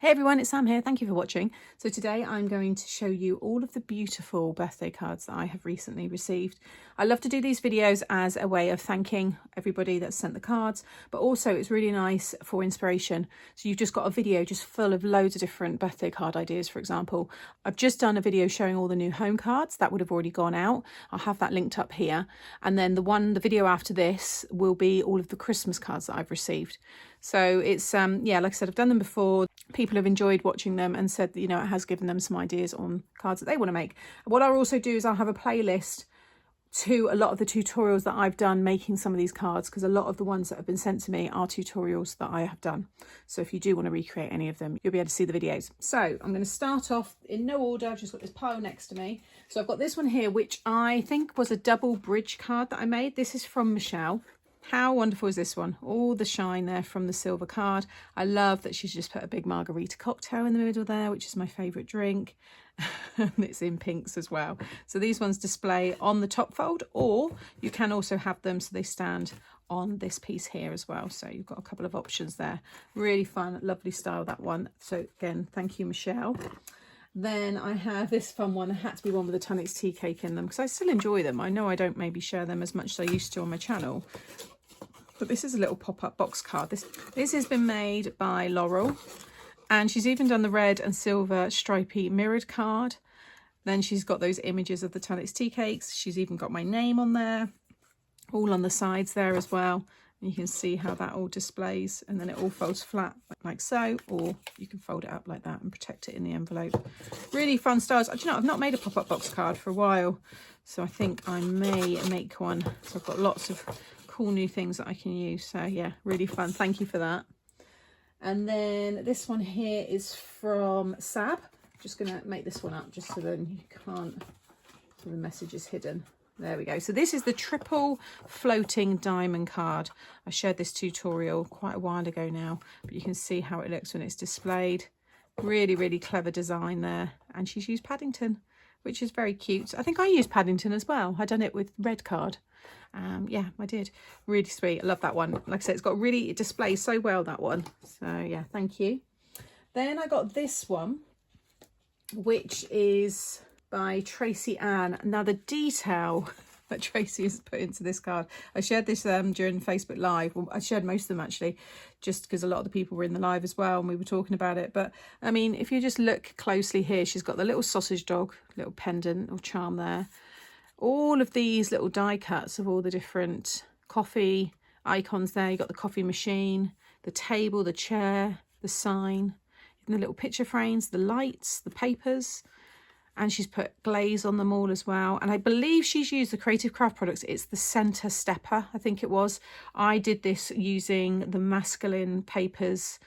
Hey everyone, it's Sam here. Thank you for watching. So today I'm going to show you all of the beautiful birthday cards that I have recently received. I love to do these videos as a way of thanking everybody that's sent the cards, but also it's really nice for inspiration. So you've just got a video just full of loads of different birthday card ideas, for example. I've just done a video showing all the new home cards that would have already gone out. I'll have that linked up here. And then the video after this will be all of the Christmas cards that I've received. So it's, yeah, like I said, I've done them before. People have enjoyed watching them and said that, you know, it has given them some ideas on cards that they want to make. What I'll also do is I'll have a playlist to a lot of the tutorials that I've done making some of these cards, because a lot of the ones that have been sent to me are tutorials that I have done. So if you do want to recreate any of them, you'll be able to see the videos. So I'm going to start off in no order. I've just got this pile next to me. So I've got this one here, which I think was a double bridge card that I made. This is from Michelle. How wonderful is this one? All the shine there from the silver card. I love that she's just put a big margarita cocktail in the middle there, which is my favourite drink. And it's in pinks as well. So these ones display on the top fold, or you can also have them so they stand on this piece here as well. So you've got a couple of options there. Really fun, lovely style, that one. So again, thank you, Michelle. Then I have this fun one. It had to be one with a Tunix tea cake in them because I still enjoy them. I know I don't maybe share them as much as I used to on my channel. But this is a little pop-up box card. This has been made by Laurel. And she's even done the red and silver stripy mirrored card. Then she's got those images of the Tunix tea cakes. She's even got my name on there. All on the sides there as well. And you can see how that all displays. And then it all folds flat like so. Or you can fold it up like that and protect it in the envelope. Really fun styles. Do you know, I've not made a pop-up box card for a while. So I think I may make one. So I've got lots of cool new things that I can use. So yeah, really fun. Thank you for that. And then this one here is from Sab. I'm just going to make this one up just so then you can't, so the message is hidden. There we go. So this is the triple floating diamond card. I shared this tutorial quite a while ago now, but you can see how it looks when it's displayed. Really, really clever design there. And she's used Paddington, which is very cute. I think I used Paddington as well. I done it with red card. Yeah, I did. Really sweet. I love that one. Like I said, it displays so well, that one. So yeah, thank you. Then I got this one, which is by Tracy Ann. Now the detail that Tracy has put into this card, I shared this during Facebook Live. Well, I shared most of them actually, just because a lot of the people were in the live as well and we were talking about it. But I mean, if you just look closely here, she's got the little sausage dog, little pendant or charm there. All of these little die cuts of all the different coffee icons there. You've got the coffee machine, the table, the chair, the sign, even the little picture frames, the lights, the papers. And she's put glaze on them all as well. And I believe she's used the Creative Craft products. It's the center stepper, I think it was. I did this using the masculine papers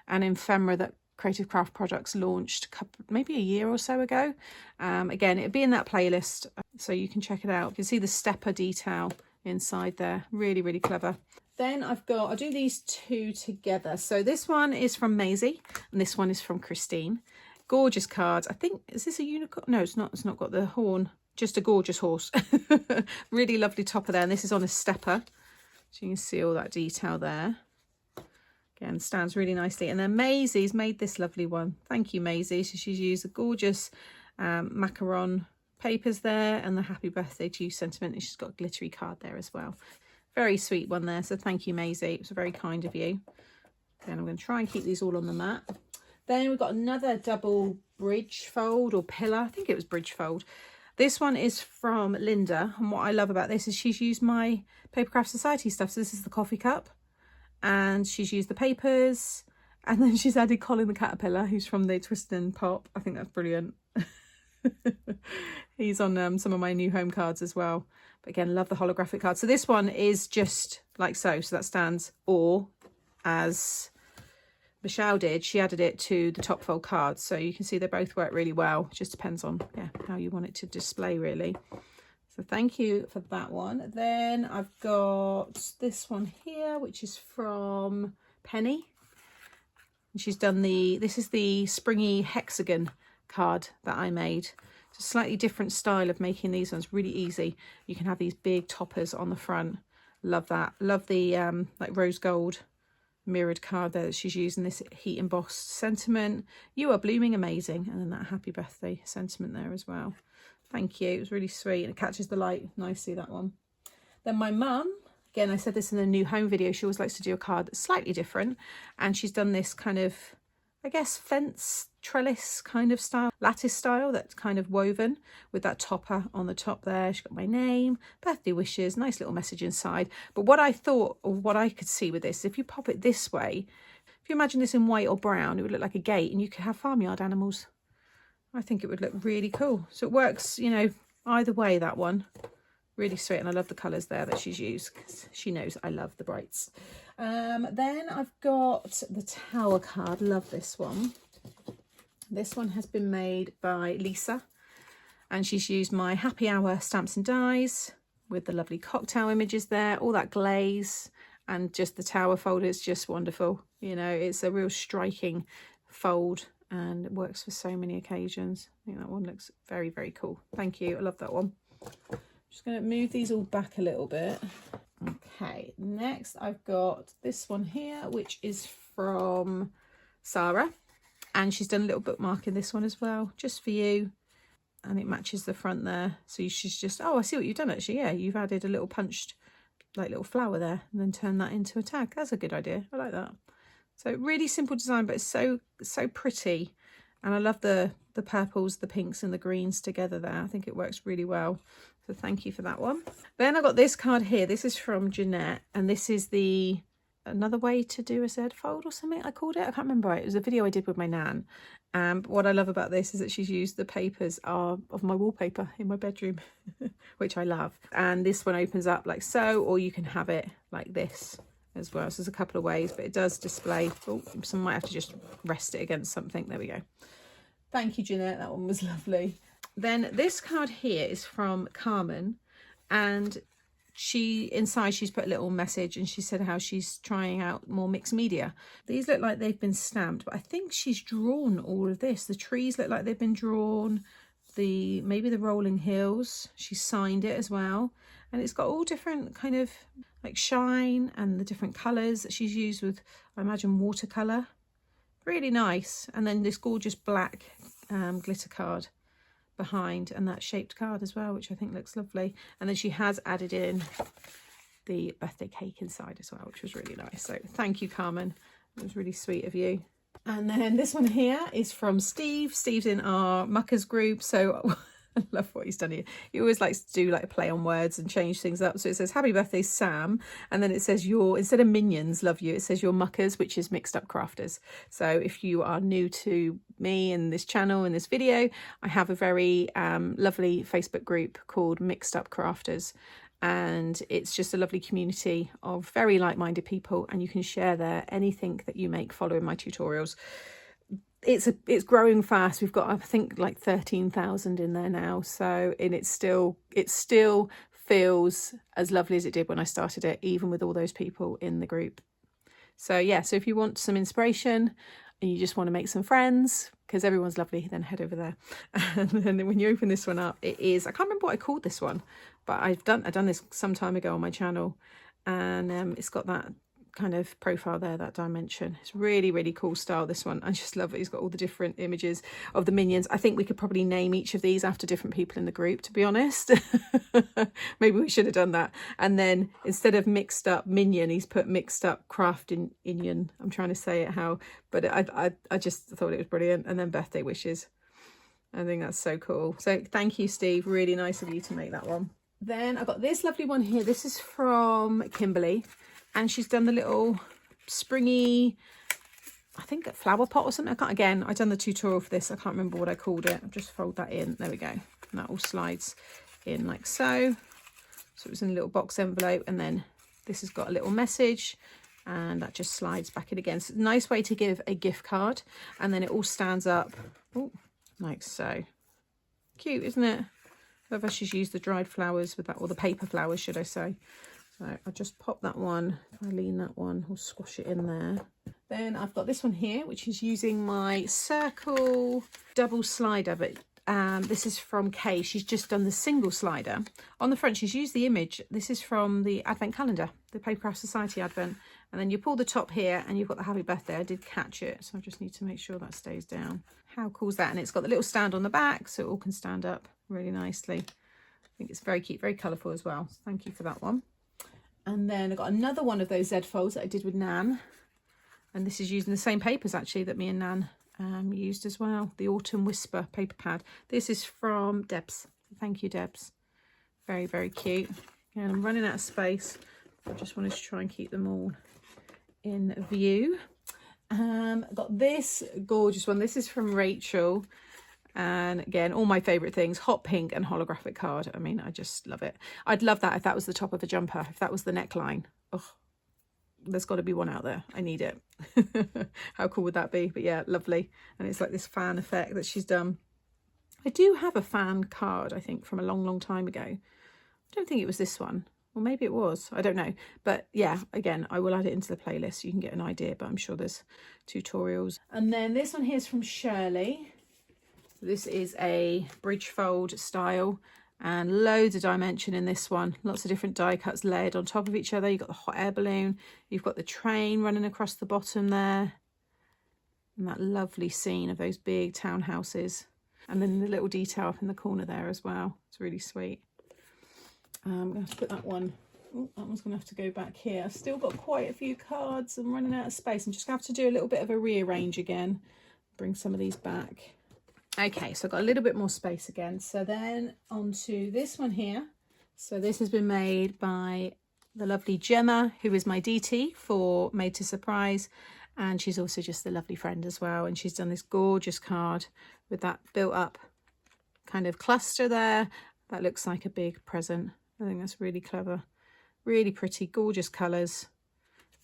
and ephemera that Creative Craft products launched maybe a year or so ago. Again, it'll be in that playlist, so you can check it out. You can see the stepper detail inside there. Really, really clever. Then I'll do these two together. So this one is from Maisie and this one is from Christine. Gorgeous cards. I think, is this a unicorn? No, it's not. It's not got the horn. Just a gorgeous horse. Really lovely topper there. And this is on a stepper. So you can see all that detail there. Again, stands really nicely. And then Maisie's made this lovely one. Thank you, Maisie. So she's used the gorgeous macaron papers there and the happy birthday to you sentiment. And she's got a glittery card there as well. Very sweet one there. So thank you, Maisie. It was very kind of you. Then I'm going to try and keep these all on the mat. Then we've got another double bridge fold or pillar. I think it was bridge fold. This one is from Linda. And what I love about this is she's used my Papercraft Society stuff. So this is the coffee cup. And she's used the papers. And then she's added Colin the Caterpillar, who's from the Twist and Pop. I think that's brilliant. He's on some of my new home cards as well. But again, love the holographic card. So this one is just like so. So that stands, or as Michelle did, she added it to the top fold cards. So you can see they both work really well. It just depends on how you want it to display really. So thank you for that one. Then I've got this one here, which is from Penny. And she's done this is the springy hexagon card that I made. It's a slightly different style of making these ones, really easy. You can have these big toppers on the front. Love that. Love the like rose gold mirrored card there that she's using, this heat embossed sentiment. You are blooming amazing. And then that happy birthday sentiment there as well. Thank you. It was really sweet. And it catches the light nicely, that one. Then my mum, again, I said this in the new home video, she always likes to do a card that's slightly different. And she's done this kind of, I guess, fence trellis kind of style, lattice style, that's kind of woven with that topper on the top there. She's got my name, birthday wishes, nice little message inside. But what I thought, or what I could see with this, if you pop it this way, if you imagine this in white or brown, it would look like a gate and you could have farmyard animals. I think it would look really cool. So it works, you know, either way, that one. Really sweet. And I love the colours there that she's used, because she knows I love the brights. Then I've got the tower card. Love this one. This one has been made by Lisa, and she's used my happy hour stamps and dies with the lovely cocktail images there, all that glaze, and just the tower fold is just wonderful. You know, it's a real striking fold and it works for so many occasions. I think that one looks very, very cool. Thank you. I love that one. Just going to move these all back a little bit. Okay, next I've got this one here, which is from Sarah. And she's done a little bookmark in this one as well, just for you. And it matches the front there. So she's just, oh, I see what you've done actually. Yeah, you've added a little punched, like little flower there, and then turn that into a tag. That's a good idea. I like that. So really simple design, but it's so pretty. And I love the purples, the pinks and the greens together there. I think it works really well. So thank you for that one. Then I got this card here. This is from Jeanette, and this is the another way to do a Z-fold or something I called it. I can't remember. It was a video I did with my nan. But what I love about this is that she's used the papers of my wallpaper in my bedroom, which I love. And this one opens up like so, or you can have it like this as well. So there's a couple of ways, but it does display. Oh, some might have to just rest it against something. There we go. Thank you, Jeanette. That one was lovely. Then this card here is from Carmen, and inside she's put a little message, and she said how she's trying out more mixed media. These look like they've been stamped, but I think she's drawn all of this. The trees look like they've been drawn, maybe the rolling hills, she signed it as well, and it's got all different kind of like shine and the different colors that she's used with, I imagine, watercolor. Really nice. And then this gorgeous black glitter card behind, and that shaped card as well, which I think looks lovely. And then she has added in the birthday cake inside as well, which was really nice. So thank you, Carmen. It was really sweet of you. And then this one here is from Steve. Steve's in our Muckers group, so I love what he's done here. He always likes to do like a play on words and change things up. So it says happy birthday Sam, and then it says instead of minions love you, it says your muckers, which is mixed up crafters. So if you are new to me and this channel and this video, I have a very lovely Facebook group called Mixed Up Crafters, and it's just a lovely community of very like-minded people, and you can share there anything that you make following my tutorials. It's growing fast. We've got, I think, like 13,000 in there now. So, and it still feels as lovely as it did when I started it, even with all those people in the group. So yeah, so if you want some inspiration and you just want to make some friends, because everyone's lovely, then head over there. And then when you open this one up, it is, I can't remember what I called this one, but I've done this some time ago on my channel, and it's got that kind of profile there, that dimension. It's really, really cool style, this one. I just love it. He's got all the different images of the minions. I think we could probably name each of these after different people in the group, to be honest. Maybe we should have done that. And then instead of mixed up minion, he's put mixed up craft in Indian. I'm trying to say it how, but I just thought it was brilliant. And then birthday wishes. I think that's so cool. So thank you, Steve. Really nice of you to make that one. Then I got this lovely one here. This is from Kimberly. And she's done the little springy, I think a flower pot or something. I've done the tutorial for this. I can't remember what I called it. I'll just fold that in. There we go. And that all slides in like so. So it was in a little box envelope. And then this has got a little message, and that just slides back in again. So it's a nice way to give a gift card. And then it all stands up, like so. Cute, isn't it? Love how she's used the dried flowers with that, or the paper flowers, should I say. So I'll just pop that one, if I lean that one, I'll squash it in there. Then I've got this one here, which is using my circle double slider, but this is from Kay. She's just done the single slider. On the front, she's used the image. This is from the Advent calendar, the Paper Craft Society Advent, And then you pull the top here and you've got the happy birthday. I did catch it, so I just need to make sure that stays down. How cool is that? And it's got the little stand on the back, so it all can stand up really nicely. I think it's very cute, very colourful as well. So thank you for that one. And then I got another one of those Z-folds that I did with Nan. And this is using the same papers actually that me and Nan used as well. The Autumn Whisper paper pad. This is from Debs. Thank you, Debs. Very, very cute. And I'm running out of space. I just wanted to try and keep them all in view. I've got this gorgeous one. This is from Rachel. And again, all my favourite things, hot pink and holographic card. I mean, I just love it. I'd love that if that was the top of a jumper, if that was the neckline. Oh, there's got to be one out there. I need it. How cool would that be? But yeah, lovely. And it's like this fan effect that she's done. I do have a fan card, I think, from a long, long time ago. I don't think it was this one. Well, maybe it was. I don't know. But yeah, again, I will add it into the playlist so you can get an idea. But I'm sure there's tutorials. And then this one here is from Shirley. This is a bridge fold style. And loads of dimension in this one. Lots of different die cuts layered on top of each other. You've got the hot air balloon. You've got the train running across the bottom there. And that lovely scene of those big townhouses. And then the little detail up in the corner there as well. It's really sweet. I'm going to have to put that one. Oh, that one's going to have to go back here. I've still got quite a few cards. I'm running out of space. I'm just going to have to do a little bit of a rearrange again. Bring some of these back. Okay, so I've got a little bit more space again. So then onto this one here. So this has been made by the lovely Gemma, who is my DT for Made to Surprise. And she's also just a lovely friend as well. And she's done this gorgeous card with that built up kind of cluster there. That looks like a big present. I think that's really clever. Really pretty, gorgeous colours.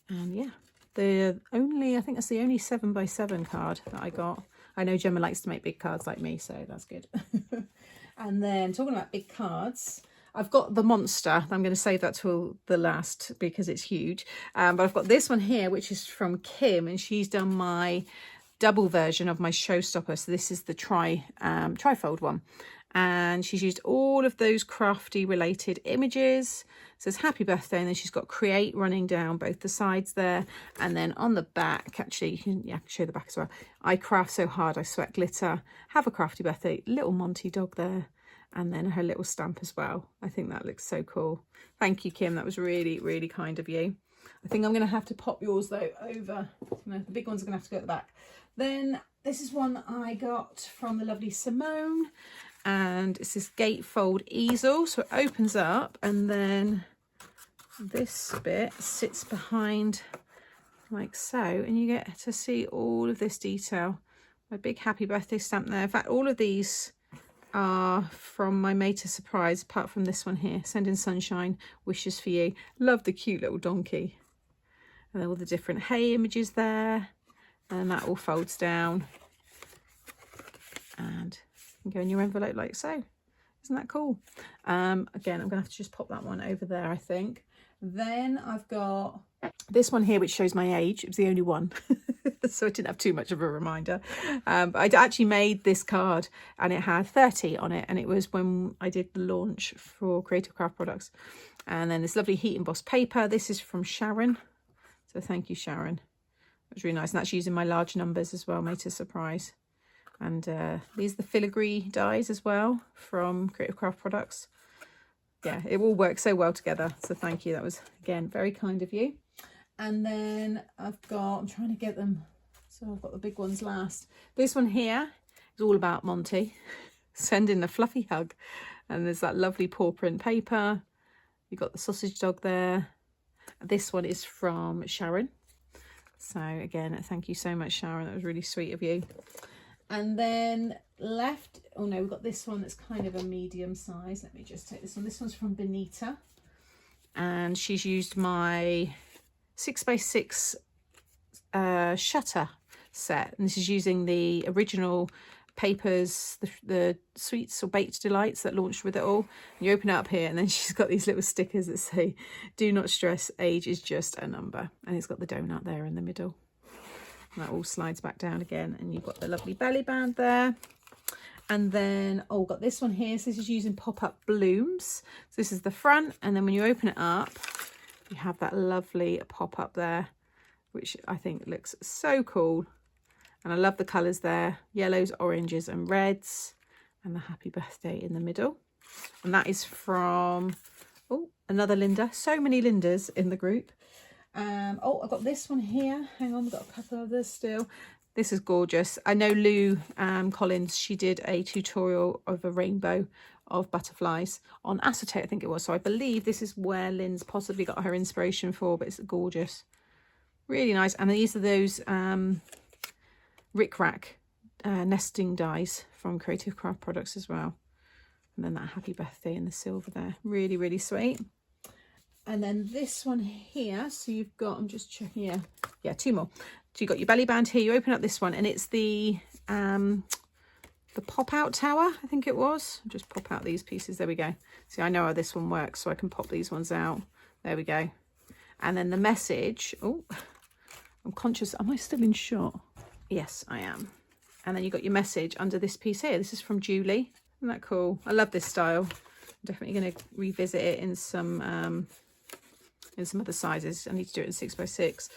And yeah, I think that's the only 7x7 card that I got. I know Gemma likes to make big cards like me, so that's good. And then talking about big cards, I've got the monster. I'm going to save that till the last because it's huge. But I've got this one here, which is from Kim, and she's done my double version of my Showstopper. So this is the trifold one. And she's used all of those crafty related images. It says happy birthday, and then she's got create running down both the sides there. And then on the back, actually, you can show the back as well. I craft so hard, I sweat glitter. Have a crafty birthday, little Monty dog there. And then her little stamp as well. I think that looks so cool. Thank you, Kim. That was really, really kind of you. I think I'm going to have to pop yours, though, over. No, the big ones are going to have to go at the back. Then this is one I got from the lovely Simone. And it's this gatefold easel. So it opens up and then this bit sits behind like so. And you get to see all of this detail. My big happy birthday stamp there. In fact, all of these are from my Made to Surprise, apart from this one here. Sending sunshine, wishes for you. Love the cute little donkey. And then all the different hay images there. And that all folds down. And you can go in your envelope like so. Isn't that cool? Again, I'm going to have to just pop that one over there, I think. Then I've got this one here, which shows my age. It was the only one. So I didn't have too much of a reminder. But I actually made this card and it had 30 on it. And it was when I did the launch for Creative Craft Products. And then this lovely heat embossed paper. This is from Sharon. So thank you, Sharon. It was really nice. And that's using my large numbers as well, Made to Surprise. And these are the filigree dies as well from Creative Craft Products. Yeah, it all works so well together. So thank you. That was, again, very kind of you. And then I'm trying to get them. So I've got the big ones last. This one here is all about Monty. Sending a fluffy hug. And there's that lovely paw print paper. You've got the sausage dog there. This one is from Sharon. So again, thank you so much, Sharon. That was really sweet of you. And then left, oh no, we've got this one that's kind of a medium size. Let me just take this one. This one's from Benita. And she's used my 6x6 shutter set. And this is using the original papers, the sweets or baked delights that launched with it all. And you open it up here and then she's got these little stickers that say, do not stress, age is just a number. And it's got the donut there in the middle. That all slides back down again, and you've got the lovely belly band there. And then, oh, got this one here. So this is using pop-up blooms. So this is the front, and then when you open it up, you have that lovely pop-up there. which I think looks so cool. And I love the colours there, yellows, oranges and reds, and the happy birthday in the middle. And that is from, oh, another Linda. So many Lindas in the group. Oh, I've got this one here. Hang on, we've got a couple of others still. This is gorgeous. I know Lou Collins, she did a tutorial of a rainbow of butterflies on acetate, I think it was. So I believe this is where Lynn's possibly got her inspiration for, but it's gorgeous. Really nice. And these are those Rick Rack nesting dies from Creative Craft Products as well. And then that happy birthday in the silver there. Really, really sweet. And then this one here, so you've got, I'm just checking, yeah, two more. So you've got your belly band here, you open up this one, and it's the pop-out tower, I think it was. I'll just pop out these pieces, there we go. See, I know how this one works, so I can pop these ones out. There we go. And then the message, oh, I'm conscious, am I still in shot? Yes, I am. And then you've got your message under this piece here. This is from Julie. Isn't that cool? I love this style. I'm definitely going to revisit it in some other sizes. I need to do it in 6x6.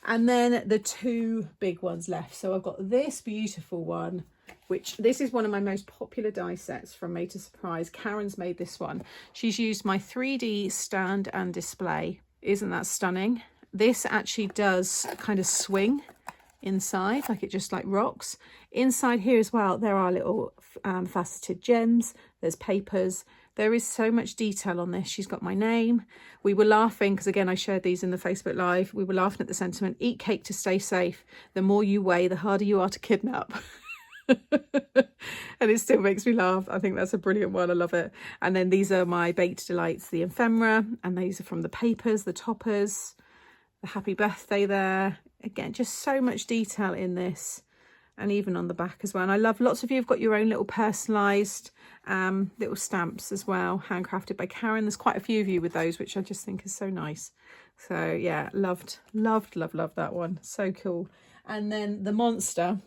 And then the two big ones left. So I've got this beautiful one, which this is one of my most popular die sets from Made to Surprise. Karen's made this one. She's used my 3D stand and display. Isn't that stunning? This actually does kind of swing inside, like it just like rocks. Inside here as well, there are little faceted gems. There's papers. There is so much detail on this. She's got my name. We were laughing, because again, I shared these in the Facebook Live. We were laughing at the sentiment, eat cake to stay safe. The more you weigh, the harder you are to kidnap. And it still makes me laugh. I think that's a brilliant one. I love it. And then these are my baked delights, the ephemera. And these are from the papers, the toppers, the happy birthday there. Again, just so much detail in this. And even on the back as well. And I love, lots of you have got your own little personalised little stamps as well, handcrafted by Karen. There's quite a few of you with those, which I just think is so nice. So yeah, loved that one. So cool. And then the monster.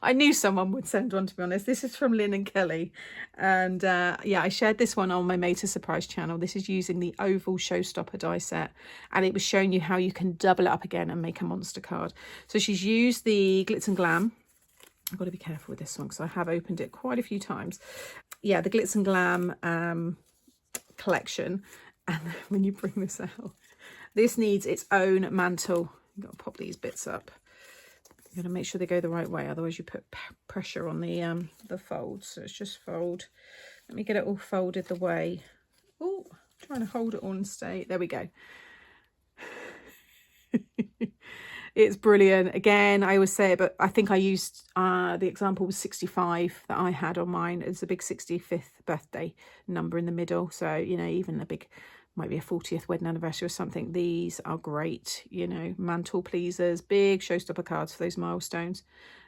I knew someone would send one, to be honest. This is from Lynn and Kelly. And yeah, I shared this one on my Made to Surprise channel. This is using the oval Showstopper die set. And it was showing you how you can double it up again and make a monster card. So she's used the Glitz and Glam. I've got to be careful with this one because I have opened it quite a few times. Yeah, the Glitz and Glam collection. And when you bring this out, this needs its own mantle. You've got to pop these bits up. You're going to make sure they go the right way, otherwise you put pressure on the fold. So it's just fold. Let me get it all folded the way. Oh, trying to hold it all and stay. There we go. It's brilliant. Again, I always say it, but I think I used the example was 65 that I had on mine. It's a big 65th birthday number in the middle. So, you know, even a big, might be a 40th wedding anniversary or something. These are great, you know, mantle pleasers, big Showstopper cards for those milestones,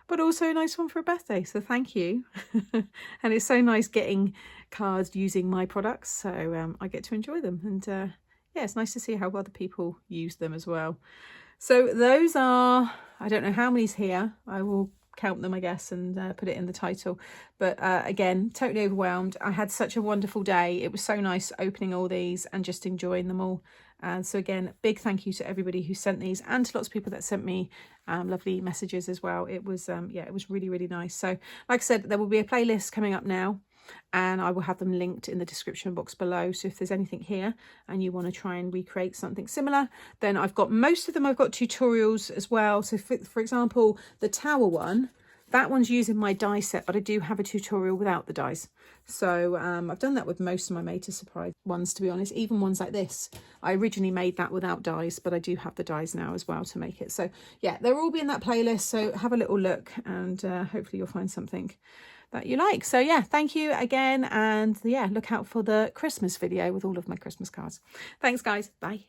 but also a nice one for a birthday. So thank you. And it's so nice getting cards using my products. So I get to enjoy them. And yeah, it's nice to see how other people use them as well. So those are, I don't know how many's here. I will count them, I guess, and put it in the title. But again, totally overwhelmed. I had such a wonderful day. It was so nice opening all these and just enjoying them all. And so again, big thank you to everybody who sent these, and to lots of people that sent me lovely messages as well. It was yeah, it was really, really nice. So like I said, there will be a playlist coming up now, and I will have them linked in the description box below. So if there's anything here and you want to try and recreate something similar, then I've got most of them. I've got tutorials as well. So for example, the tower one, that one's using my die set, but I do have a tutorial without the dies. So I've done that with most of my Made to Surprise ones, to be honest. Even ones like this, I originally made that without dies, but I do have the dies now as well to make it. So yeah, they'll all be in that playlist. So have a little look, and hopefully you'll find something that you like. So yeah, thank you again, and yeah, look out for the Christmas video with all of my Christmas cards. Thanks guys, bye.